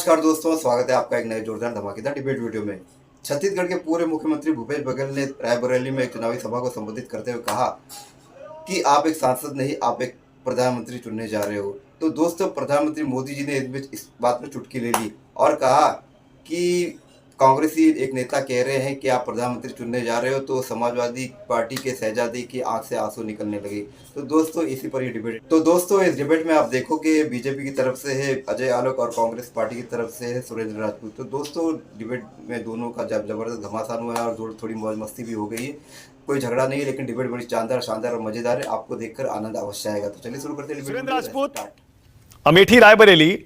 नमस्कार दोस्तों, स्वागत है आपका एक नए जोरदार धमाकेदार डिबेट वीडियो में। छत्तीसगढ़ के पूर्व मुख्यमंत्री भूपेश बघेल ने रायबरेली में एक चुनावी सभा को संबोधित करते हुए कहा कि आप एक सांसद नहीं, आप एक प्रधानमंत्री चुनने जा रहे हो। तो दोस्तों, प्रधानमंत्री मोदी जी ने इस बात में चुटकी ले ली और कहा कि कांग्रेसी एक नेता कह रहे हैं कि आप प्रधानमंत्री चुनने जा रहे हो, तो समाजवादी पार्टी के शहजादे की आंख से आंसू निकलने लगे। तो दोस्तों, इसी पर ये डिबेट। तो दोस्तों, इस डिबेट में आप देखोगे बीजेपी की तरफ से है अजय आलोक और कांग्रेस पार्टी की तरफ से है सुरेंद्र राजपूत। तो दोस्तों, डिबेट में दोनों का जबरदस्त घमासान हुआ है और थोड़ी मौज मस्ती भी हो गई है। कोई झगड़ा नहीं है, लेकिन डिबेट बड़ी शानदार और मजेदार है। आपको देखकर आनंद अवश्य आएगा। तो चलिए शुरू करते हैं। सुरेंद्र राजपूत, अमेठी रायबरेली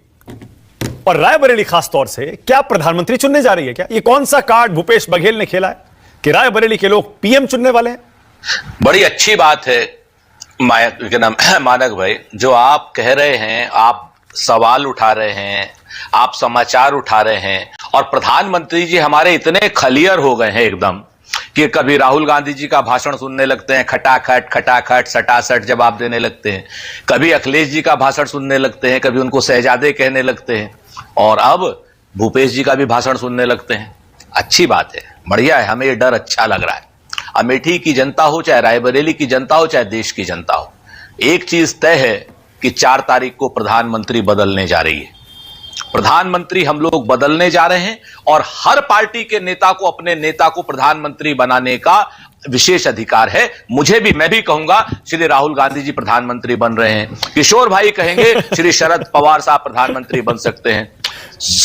और रायबरेली खास तौर से क्या प्रधानमंत्री चुनने जा रही है? क्या ये कौन सा कार्ड भूपेश बघेल ने खेला है कि रायबरेली के लोग पीएम चुनने वाले हैं? बड़ी अच्छी बात है मानक भाई, जो आप कह रहे हैं, आप सवाल उठा रहे हैं, आप समाचार उठा रहे हैं, और प्रधानमंत्री जी हमारे इतने खलियर हो गए हैं एकदम कि कभी राहुल गांधी जी का भाषण सुनने लगते हैं, खटाखट सटासट जवाब देने लगते हैं, कभी अखिलेश जी का भाषण सुनने लगते हैं, कभी उनको शहजादे कहने लगते हैं, और अब भूपेश जी का भी भाषण सुनने लगते हैं। अच्छी बात है, बढ़िया है, हमें ये डर अच्छा लग रहा है। अमेठी की जनता हो, चाहे रायबरेली की जनता हो, चाहे देश की जनता हो, एक चीज तय है कि 4 तारीख को प्रधानमंत्री बदलने जा रही है। प्रधानमंत्री हम लोग बदलने जा रहे हैं और हर पार्टी के नेता को अपने नेता को प्रधानमंत्री बनाने का विशेष अधिकार है। मैं भी कहूंगा श्री राहुल गांधी जी प्रधानमंत्री बन रहे हैं, किशोर भाई कहेंगे श्री शरद पवार साहब प्रधानमंत्री बन सकते हैं,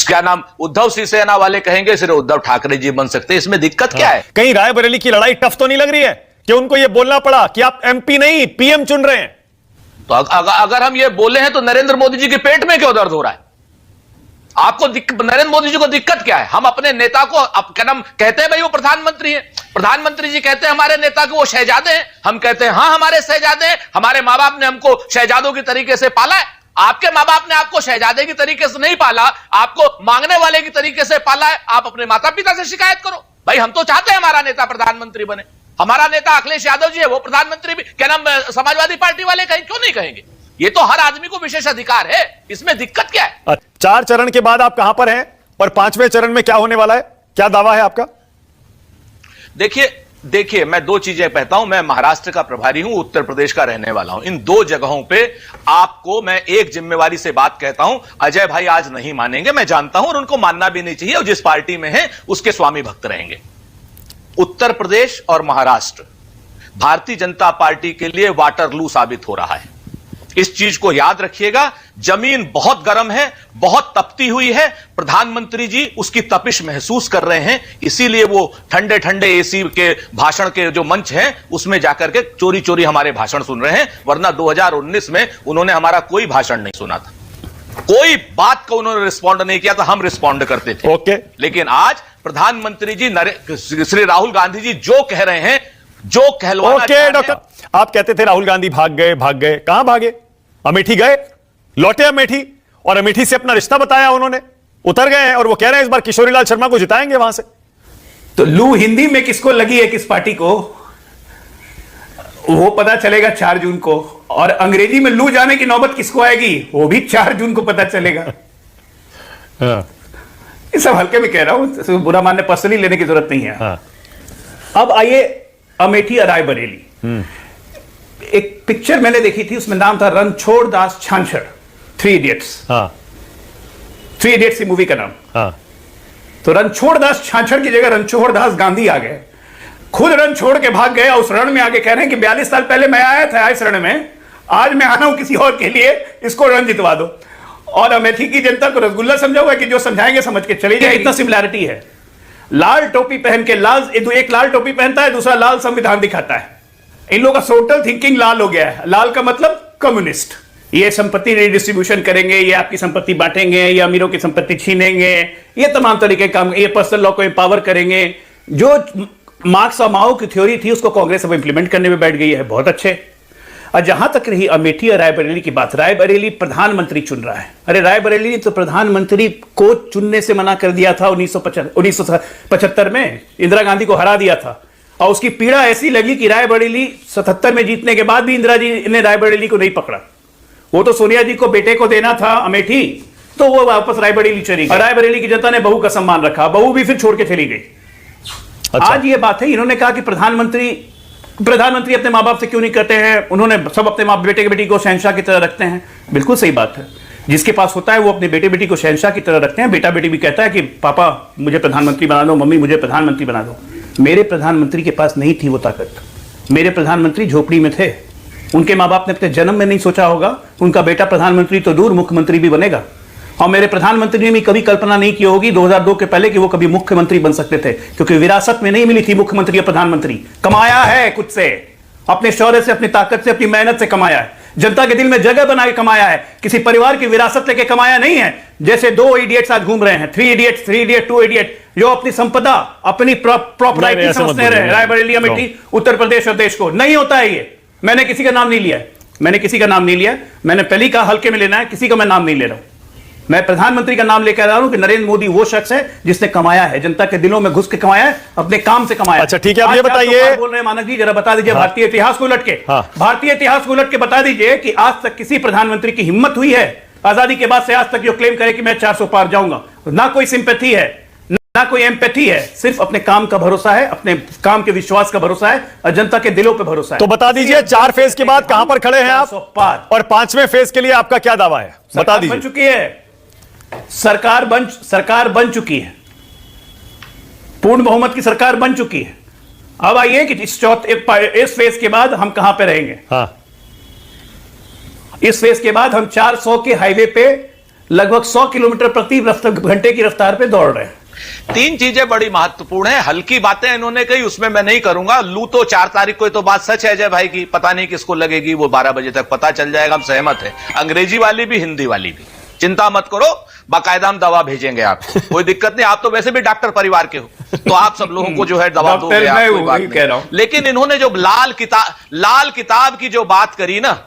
क्या नाम उद्धव शिवसेना वाले कहेंगे श्री उद्धव ठाकरे जी बन सकते हैं। इसमें दिक्कत क्या है? कहीं रायबरेली की लड़ाई टफ तो नहीं लग रही है कि उनको यह बोलना पड़ा कि आप एमपी नहीं पीएम चुन रहे हैं? तो अगर हम ये बोले हैं तो नरेंद्र मोदी जी के पेट में क्यों दर्द हो रहा है? आपको नरेंद्र मोदी जी को दिक्कत क्या है? हम अपने नेता को क्या नाम कहते हैं, भाई वो प्रधानमंत्री है, प्रधानमंत्री जी कहते हैं हमारे नेता को वो शहजादे हैं, हम कहते हैं हाँ हमारे शहजादे हैं, हमारे माँ बाप ने हमको शहजादों की तरीके से पाला है। आपके माँ बाप ने आपको शहजादे की तरीके से नहीं पाला, आपको मांगने वाले की तरीके से पाला है। आप अपने माता पिता से शिकायत करो। भाई हम तो चाहते हैं हमारा नेता प्रधानमंत्री बने, हमारा नेता अखिलेश यादव जी है, वो प्रधानमंत्री भी क्या नाम समाजवादी पार्टी वाले कहें, क्यों नहीं कहेंगे? ये तो हर आदमी को विशेष अधिकार है, इसमें दिक्कत क्या है? 4 चरण के बाद आप कहां पर हैं और 5वें चरण में क्या होने वाला है? क्या दावा है आपका? देखिए मैं 2 चीजें कहता हूं। मैं महाराष्ट्र का प्रभारी हूं, उत्तर प्रदेश का रहने वाला हूं। इन 2 जगहों पे आपको मैं एक जिम्मेवारी से बात कहता हूं। अजय भाई आज नहीं मानेंगे, मैं जानता हूं, और उनको मानना भी नहीं चाहिए, और जिस पार्टी में है उसके स्वामी भक्त रहेंगे। उत्तर प्रदेश और महाराष्ट्र भारतीय जनता पार्टी के लिए वाटरलू साबित हो रहा है। इस चीज को याद रखिएगा। जमीन बहुत गर्म है, बहुत तपती हुई है। प्रधानमंत्री जी उसकी तपिश महसूस कर रहे हैं, इसीलिए वो ठंडे ठंडे एसी के भाषण के जो मंच हैं उसमें जाकर के चोरी चोरी हमारे भाषण सुन रहे हैं। वरना 2019 में उन्होंने हमारा कोई भाषण नहीं सुना था, कोई बात को उन्होंने रिस्पॉन्ड नहीं किया था, हम रिस्पॉन्ड करते थे। ओके। लेकिन आज प्रधानमंत्री जी श्री राहुल गांधी जी जो कह रहे हैं, जो कहलवाना डॉक्टर, आप कहते थे राहुल गांधी भाग गए, कहां भागे? अमेठी गए, लौटे अमेठी, और अमेठी से अपना रिश्ता बताया उन्होंने, उतर गए हैं और वो कह रहे हैं इस बार किशोरीलाल शर्मा को जिताएंगे वहां से। तो लू हिंदी में किसको लगी है, किस पार्टी को, वो पता चलेगा 4 जून को, और अंग्रेजी में लू जाने की नौबत किसको आएगी वो भी 4 जून को पता चलेगा। ये सब हल्के में कह रहा हूं, बुरा मानने पर्सनली लेने की जरूरत नहीं है। अब आइए अमेठी और रायबरेली। एक पिक्चर मैंने देखी थी, उसमें नाम था रणछोड़ दास छाछड़, 3 इडियट्स। 3 इडियट्स की मूवी का नाम। तो रणछोड़ दास छाछड़ की जगह रणछोड़ दास गांधी आ गए, खुद रण छोड़ के भाग गए, उस रण में आगे कह रहे हैं कि 42 साल पहले मैं आया था इस रण में, आज मैं आना हूं किसी और के लिए, इसको रण जितवा दो। और अमेठी की जनता को रसगुल्ला समझा हुआ कि जो समझाएंगे समझ के चले जाए। इतना सिमिलैरिटी है। लाल टोपी पहन के, एक लाल टोपी पहनता है, दूसरा लाल संविधान दिखाता है। इन लोगों का टोटल थिंकिंग लाल हो गया है। लाल का मतलब कम्युनिस्ट, ये संपत्ति रिडिस्ट्रीब्यूशन करेंगे, ये आपकी संपत्ति बांटेंगे, ये अमीरों की संपत्ति छीनेंगे, ये तमाम तरीके काम, ये पर्सनल लॉ को एम्पावर करेंगे। जो मार्क्स और माओ की थ्योरी थी उसको कांग्रेस अब इंप्लीमेंट करने में बैठ गई है। बहुत अच्छे। और जहां तक रही अमेठी और रायबरेली की बात, रायबरेली प्रधानमंत्री चुन रहा है। अरे रायबरेली ने तो प्रधानमंत्री को चुनने से मना कर दिया था 1975 में, इंदिरा गांधी को हरा दिया था। और उसकी पीड़ा ऐसी लगी कि रायबरेली 77 में जीतने के बाद भी इंदिरा जी ने रायबरेली को नहीं पकड़ा। वो तो सोनिया जी को बेटे को देना था अमेठी, तो वो वापस रायबरेली चली गई। रायबरेली की जनता ने बहू का सम्मान रखा, बहू भी फिर छोड़ के चली गई। अच्छा। आज ये बात है, इन्होंने कहा कि प्रधानमंत्री अपने माँ बाप से क्यों नहीं करते हैं, उन्होंने सब अपने माँ बेटी को शहंशाह की तरह रखते हैं। बिल्कुल सही बात है, जिसके पास होता है वो अपने बेटी को शहंशाह की तरह रखते हैं। बेटी भी कहता है कि पापा मुझे प्रधानमंत्री बना दो, मम्मी मुझे प्रधानमंत्री बना दो। मेरे प्रधानमंत्री के पास नहीं थी वो ताकत। मेरे प्रधानमंत्री झोपड़ी में थे। उनके माँ बाप ने अपने जन्म में नहीं सोचा होगा उनका बेटा प्रधानमंत्री तो दूर मुख्यमंत्री भी बनेगा। और मेरे प्रधानमंत्री ने भी कभी कल्पना नहीं की होगी 2002 के पहले कि वो कभी मुख्यमंत्री बन सकते थे, क्योंकि विरासत में नहीं मिली थी मुख्यमंत्री या प्रधानमंत्री। कमाया है खुद से, अपने शौर्य से, अपनी ताकत से, अपनी मेहनत से कमाया है। जनता के दिल में जगह बना के कमाया है, किसी परिवार की विरासत लेके कमाया नहीं है। जैसे 2 इडियट्स आज घूम रहे हैं, 3 इडियट, 2 इडियट, जो अपनी संपदा, अपनी प्रॉपर्टी समझते रहे, रायबरेली, अमेठी, उत्तर प्रदेश और देश को। नहीं होता है ये। मैंने किसी का नाम नहीं लिया, मैंने पहले कहा हल्के में लेना है, किसी का मैं नाम नहीं ले रहा हूं। मैं प्रधानमंत्री का नाम लेकर आ रहा हूं कि नरेंद्र मोदी वो शख्स है जिसने कमाया है, जनता के दिलों में घुस के कमाया है, अपने काम से कमाया। अच्छा ठीक है, अब ये बताइए, बोल रहे हैं मानक जी, जरा बता दीजिए भारतीय इतिहास को उलट के, भारतीय इतिहास को उलट के बता दीजिए कि आज तक किसी प्रधानमंत्री की हिम्मत हुई है आजादी के बाद से आज तक जो क्लेम करे कि मैं 400 पार जाऊंगा। ना कोई सिंपैथी है, ना कोई एम्पैथी है, सिर्फ अपने काम का भरोसा है, अपने काम के विश्वास का भरोसा है और जनता के दिलों पे भरोसा है। तो बता दीजिए 4 फेज के बाद कहां पर खड़े हैं आप, पार, और 5वें फेज के लिए आपका क्या दावा है, बता दीजिए। बन चुकी है सरकार, बन चुकी है, पूर्ण बहुमत की सरकार बन चुकी है। अब आइए कि इस फेज के बाद हम कहां पे रहेंगे। हाँ। इस फेज के बाद हम 400 के हाईवे पे लगभग 100 किलोमीटर प्रति घंटे की रफ्तार पे दौड़ रहे हैं। 3 चीजें बड़ी महत्वपूर्ण है। हल्की बातें इन्होंने कही, उसमें मैं नहीं करूंगा। लू तो 4 तारीख को, तो बात सच है जय भाई की, पता नहीं किसको लगेगी, वो 12 बजे तक पता चल जाएगा, हम सहमत है। अंग्रेजी वाली भी, हिंदी वाली भी, चिंता मत करो, बाकायदा हम दवा भेजेंगे आपको, कोई दिक्कत नहीं। आप तो वैसे भी डॉक्टर परिवार के हो, तो आप सब लोगों को जो है दवा दोगे, आप कोई बात नहीं। लेकिन इन्होंने जो लाल किताब की जो बात करी ना,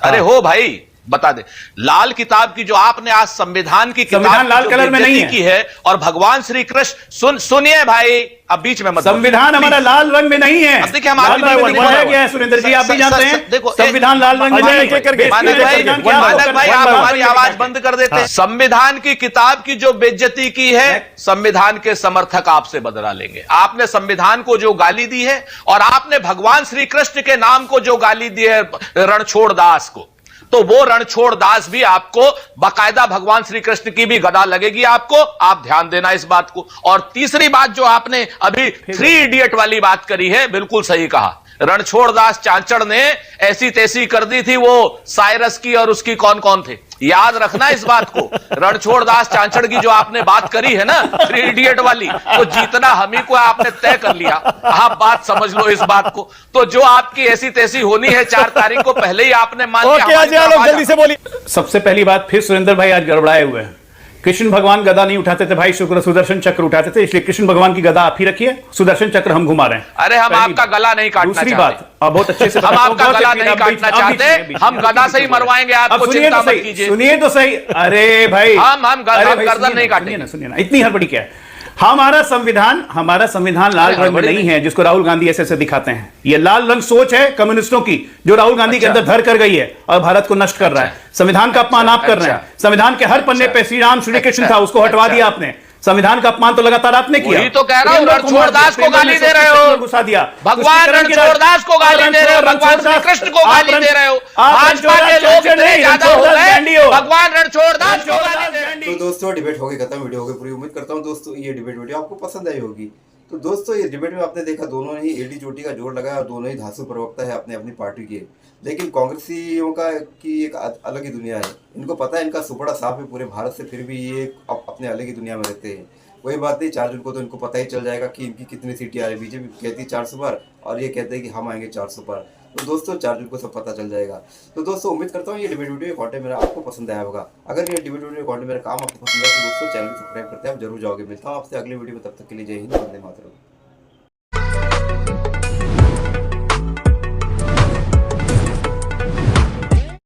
अरे हो भाई, बता दे, लाल किताब की जो आपने आज संविधान की किताब लाल कलर में नहीं की है, और भगवान श्री कृष्ण, सुनिए भाई, अब बीच में मत, संविधान हमारा लाल रंग में नहीं है। अब देखिए, हम आपकी गया है सुरेंद्र जी, आप भी जानते हैं, देखो संविधान लाल रंग में नहीं है। मानक भाई, आप हमारी आवाज बंद कर देते हैं। संविधान की किताब की जो बेइज्जती की है, संविधान के समर्थक आपसे बदला लेंगे। आपने संविधान को जो गाली दी है, और आपने भगवान श्री कृष्ण के नाम को जो गाली दी है रणछोड़ दास को, तो वो रणछोड़ दास भी आपको, बाकायदा भगवान श्री कृष्ण की भी गदा लगेगी आपको, आप ध्यान देना इस बात को। और तीसरी बात जो आपने अभी 3 इडियट वाली बात करी है, बिल्कुल सही कहा। रणछोड़ दास चांचड़ ने ऐसी तैसी कर दी थी, वो साइरस की और उसकी कौन थे, याद रखना इस बात को। रणछोड़ दास चांचड़ की जो आपने बात करी है ना, 3 इडियट वाली, तो जीतना हम ही को आपने तय कर लिया। आप बात समझ लो इस बात को। तो जो आपकी ऐसी तैसी होनी है 4 तारीख को, पहले ही आपने मान लिया। जल्दी से बोलिए। सबसे पहली बात, फिर सुरेंद्र भाई आज गड़बड़ाए हुए हैं। कृष्ण भगवान गदा नहीं उठाते थे भाई, सुदर्शन चक्र उठाते थे, इसलिए कृष्ण भगवान की गदा आप ही रखिए, सुदर्शन चक्र हम घुमा रहे हैं। अरे हम आपका गला नहीं काटना चाहते। दूसरी बात, आप बहुत अच्छे से, हम आपका गला नहीं काटना चाहते, हम गदा से ही मरवाएंगे आपको, चिंता मत कीजिए। सुनिए तो सही, अरे भाई हम गर्दन नहीं काटेंगे। सुनिए ना, इतनी हड़बड़ी क्या है। हमारा संविधान लाल रंग में नहीं है, जिसको राहुल गांधी ऐसे दिखाते हैं। ये लाल रंग सोच है कम्युनिस्टों की, जो राहुल गांधी के अंदर धर कर गई है और भारत को नष्ट कर रहा है। संविधान का अपमान आप कर रहे हैं। संविधान के हर पन्ने पे श्री राम श्री कृष्ण था, उसको हटवा दिया आपने। संविधान का अपमान तो लगातार आपने किया। वही तो कह रहा हूं, रणछोड़ दास को गाली दे रहे हो, घुसा दिया। भगवान रणछोड़ दास को गाली दे रहे हो, भगवान श्री कृष्ण को गाली दे रहे हो, भाजपा के लोग इतने ज्यादा हो गए, भगवान रणछोड़ दास को गाली दे रहे हो। तो दोस्तों, डिबेट हो गई खत्म, वीडियो हो गई पूरी। उम्मीद करता हूँ दोस्तों ये डिबेट वीडियो आपको पसंद आई होगी। तो दोस्तों, ये डिबेट में आपने देखा, दोनों ने ही एडी चोटी का जोर लगाया और दोनों ही धांसू प्रवक्ता है अपनी अपनी पार्टी के। लेकिन कांग्रेसियों का की एक अलग ही दुनिया है। इनको पता है इनका सुपड़ा साफ है पूरे भारत से, फिर भी ये अपने अलग ही दुनिया में रहते हैं। कोई बात नहीं, 4 जून को तो इनको पता ही चल जाएगा कि इनकी कितनी सीटें आ रही है। बीजेपी कहती है 400 पार और ये कहते हैं कि हम आएंगे 400 पार। तो दोस्तों 4 जून को सब पता चल जाएगा। तो दोस्तों, उम्मीद करता हूँ ये डिबेट वीडियो कंटेंट मेरा आपको पसंद आया होगा। अगर ये डिबेट वीडियो कंटेंट मेरा काम आपको पसंद आया तो दोस्तों चैनल को सब्सक्राइब करते हैं, आप जरूर जाओगे। मिलता हूँ आपसे अगले वीडियो में, तब तक के लिए जय हिंद, वंदे मातरम।